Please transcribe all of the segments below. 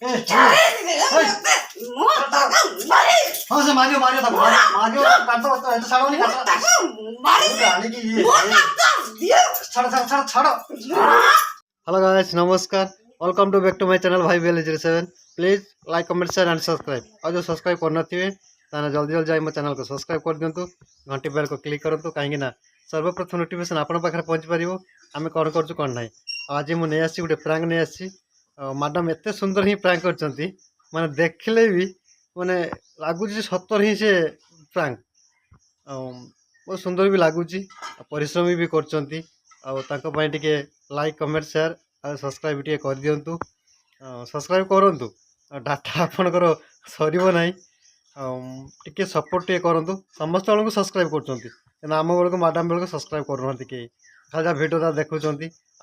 हाँ से Mario Mario तक मारियो काटो तो ऐसा छाड़ो नहीं काटो गाड़ी की ये छाड़ो छाड़ो छाड़ो छाड़ो। हेलो गाइस नमस्कार welcome to back to my channel भाई bell 07 please like comment share and subscribe और जो सब्सक्राइब करना थे ताना जल्दी जल्दी जाई मो चैनल को सब्सक्राइब कर दियंतु घंटी बेल को क्लिक करंतु काहे ना सर्वप्रथम नोटिफिकेशन आपन पाखरे पहुंच परिबो आमे कोन करछु कोन नाही। आज मु नै आसी गुटे प्रैंक नै आसी मैडम एते सुंदर ही प्रैंक करचंती माने देखले भी माने लागुची सतर ही से प्रैंक बहुत सुंदर भी लगुच परिश्रमी भी करचंती टिके लाइक कमेंट शेयर और सब्सक्राइब टे कर दियंतु सब्सक्राइब करंतु डाटा आपनकर सरीबो नाही टिके सपोर्ट टे करंतु समस्त को सब्सक्राइब करचंती आम बेल को मैडम बेल को सब्सक्राइब करूना के खाली भिडियो देखुंत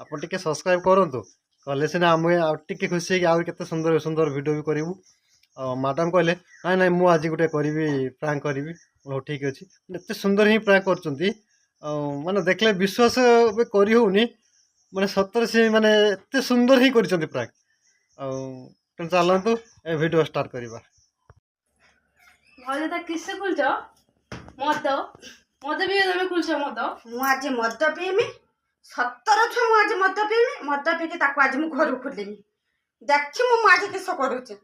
आप टिके सब्सक्राइब करंतु कले सीना आम टिके खुशी आउ केते सुंदर सुंदर वीडियो भी करूँ मैडम कहले नाई नाई मु आज गोटे करी प्रैंक करी हो ठीक अच्छे एत सुंदर ही प्रैंक कर माने देखले विश्वास करी होनी माने सतर से माने एत सुंदर ही कर प्रैंक चलतु ए वीडियो स्टार्ट करवा। किससे खुलछ मद मद भी तमे खुलछ मद मु आज मद पीमी 17 छुआ मु आज मद पीमी मद पीके ताको आज मु घर खोलेमी देखी मु आज किस करूचे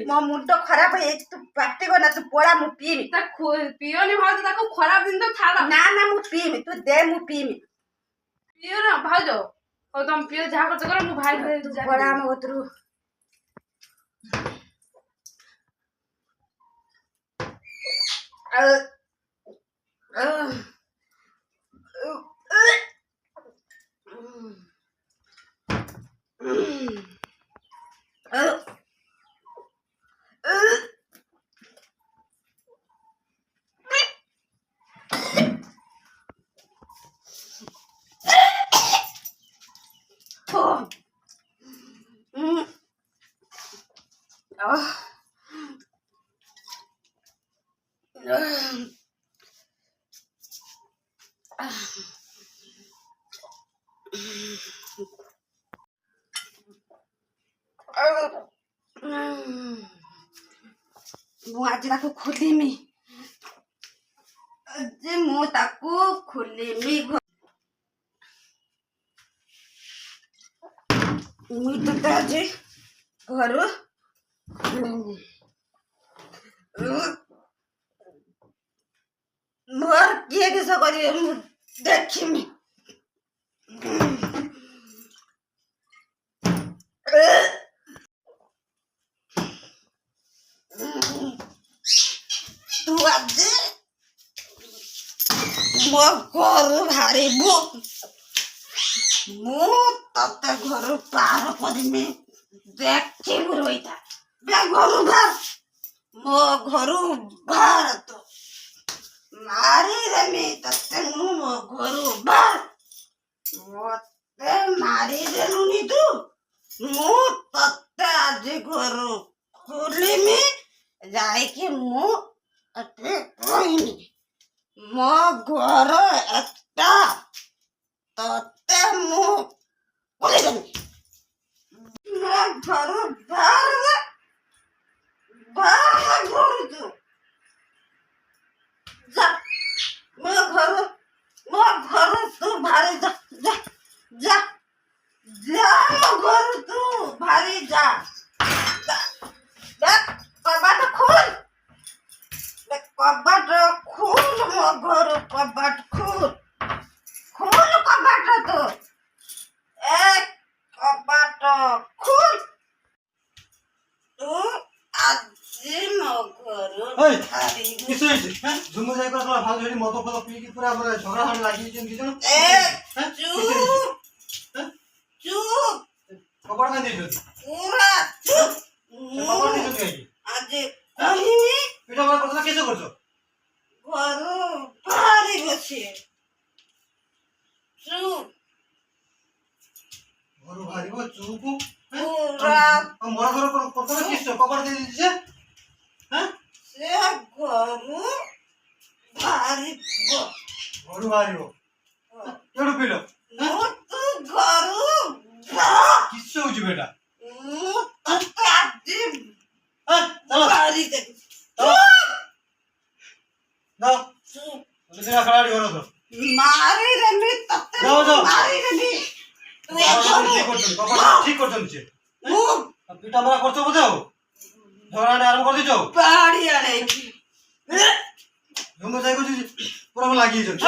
मो मुंड खराब है तू पार्टी को ना तू पोड़ा मु पीमी पियोनी भाज ताको खराब दिन तो छाड़ ना ना मु पीमी तू दे मु पीमी पियो ना भाज और तुम पियो जा कर करो मु भाई पोड़ा हम उतरू मु आज ताको खोलेमी आज मु ताको खोलेमी मुई तो आज घर मोर किए किस करी देखिमी तू आज मो घर भारी मु तते घर पार करमी देखी रोईता बे घर भार मो घर भार तो मारी देमी तते मो घर भार मते मारी देलुनी तू मु तते आज घर खोलिमी जाइके मु अते कहनी मो घर एकटा तते मु खोली देमी मो घर बाहर बाहर घर तू जा मो घर तू भारी जा जा जा जा मो घर तू भारी जा जा कबाट खोल मो घर कबाट खोल खोल कबाट तो एक कबाट खोल तू आज मो घर भारी किस हैं झुमु जाई कर भाग जोड़ी मतो फलो पी के पूरा हमरा झगड़ा हड़ लागी जन किजन ए चुप चुप कपड़ का दे पूरा चुप कपड़ दे के आज कहिनी एटा बड़ा কথা कैसे करछो घर भारी बछे चुप घर भारी हो चुप पूरा मोर घर प्रथम किस कपड़ दे दीजिए हैं से घर ଘରୁ ବାହାରିବ ଏଠୁ ପିଲ କିସ ହଉଛି ବେଟା ଖେଳାଡି ଘର ତ ଠିକ କରୁଛନ୍ତି ସେ ପିଟା ମରା କରୁଛ ବୋଧେ ଆଉ ଝଗଡ଼ା ଆରମ୍ଭ କରିଦେଇଛ ଆଉ ମୁଁ ଯାଇ କହୁଛି ପୁରା ମୁଁ ଲାଗି ଯାଇଛନ୍ତି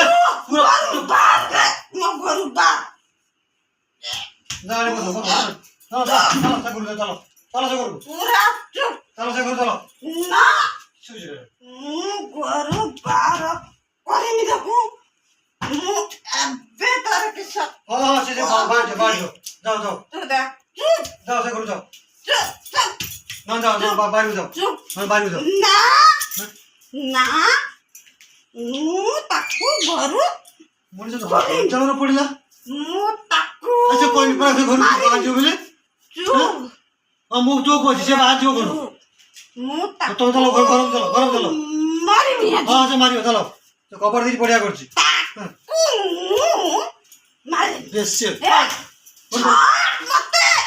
ପଡିଲା ମୁଁ ଚୋକ ଅଛି ସେ ବାହାରିଯିବ କଣ ତମେ ଚାଲ ଗରମ ଚାଲ ହଁ ସେ ମାରିବ ଚାଲ ସେ କବର ଦେଇକି ପଡିଆ କରୁଛି ବେଶୀ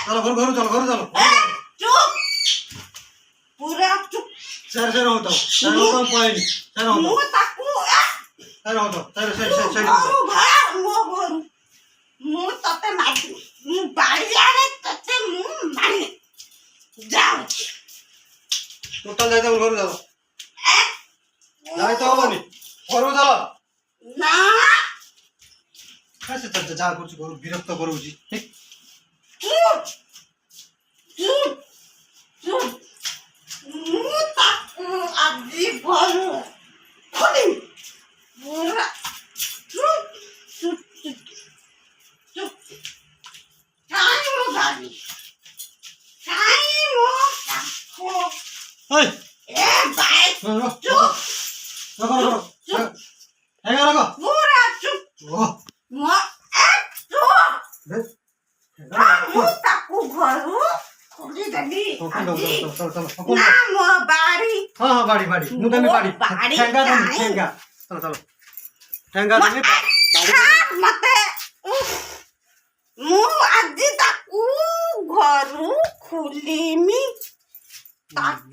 ଚାଲ ଘରୁ ଚାଲ ସେରେ ହଉଥାଉ ପଳେଇନି ଟୋଟାଲ ଯାଇତେ ଘରୁ ଚାଲ ଯାଇତେ ହବନି ଘରକୁ ଚାଲ ଯାହା କରୁଛି ଘରୁ ବିରକ୍ତ କରଉଛି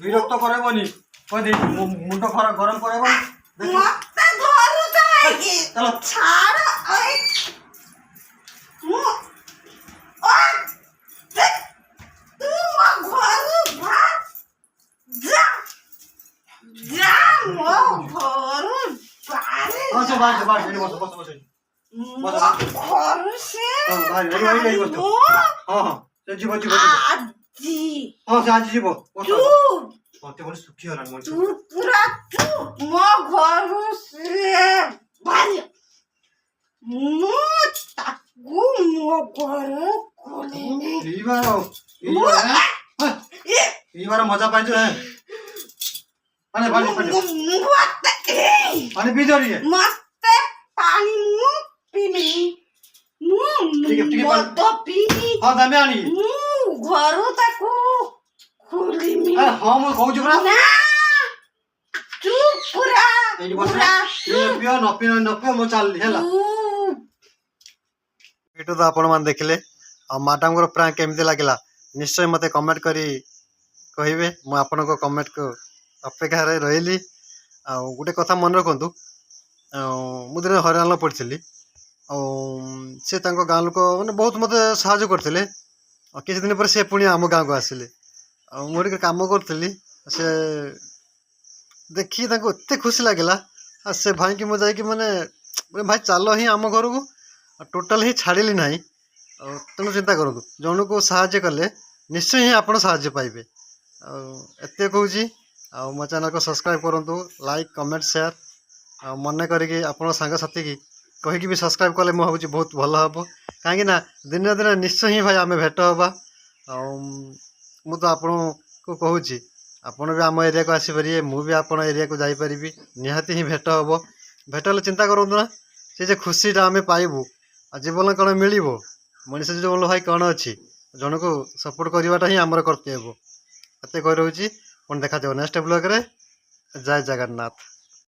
বিরক্ত করাবনি মুন্ড গরম করাবনি सुखी होला मजा पाइछ पानी पी जा रही है हाँ दमे आनी हाँ मैं कहूँ तो आपण मैंने देखले मैडम को प्रांक केमती लगे निश्चय मत कमेंट करी कहे मुझे आपण को कमेंट को अपेक्षा रही गोटे कथा मन रखु मुझे हरियाणा पढ़ी सी गाँ लोक मैंने बहुत मत साहय करते किसी दिन पर से पुणी आम गाँव को आसिले मुझे कम करी से देखी एत खुशी लगे से भाई की मुझे मैंने भाई चल ही आम घर को टोटाल ही छाड़िली ना तेणु चिंता करूँ जन को साहय कले निश्चय ही आप साहय पाइबे एत कहूँ मो चैनल को सब्सक्राइब करूँ लाइक कमेंट शेयर मन करके आप सांगसाथी की कहीकि भी सब्सक्राइब कले मुझे भावी बहुत भल हम कहीं दिन दिन निश्चय ही भाई आम भेट हाँ मु तो आपण को कहूँ आपण भी आम एरिया को आसीपारे मुझे आप एरिया को जापरि निहाती ही भेट हम भेट हेल्ले चिंता करूँ ना से खुशीटा आम पाइबू जीवन कौन मिल मनीष जीवन भाई कौन अच्छी जन को सपोर्ट करवाटा ही आमर कर्तव्य एत कही रोचे पुणी देखा नेक्स्ट ब्लॉग रे जय जगन्नाथ।